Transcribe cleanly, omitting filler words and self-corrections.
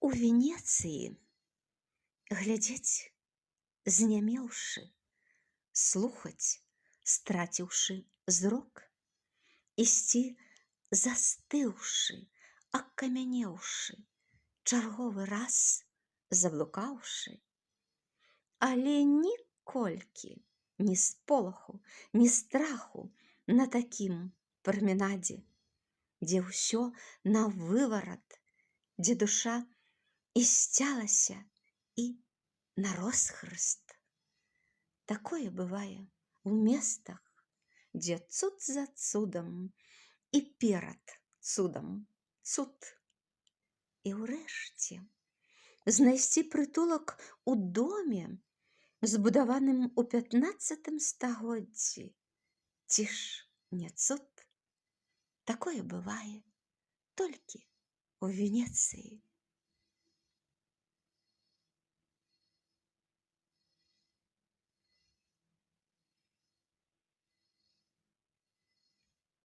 У Венецыі глядзець знямеўшы, слухаць, страціўшы зрок, ісці застыўшы, акамянеўшы, чарговы раз заблукаўшы. Але ніколькі ні сполаху, ні страху на такім праменадзе, дзе ўсё навыварат, дзе душа ісцялася і нарозхрыст. Такое бывае ў местах, дзе цуд за цудам і перад цудам цуд. І ўрэшце знайсці прытулак у доме, збудаваным у 15 стагоддзі, ці ж не цуд? Такое бывае толькі ў Венецыі.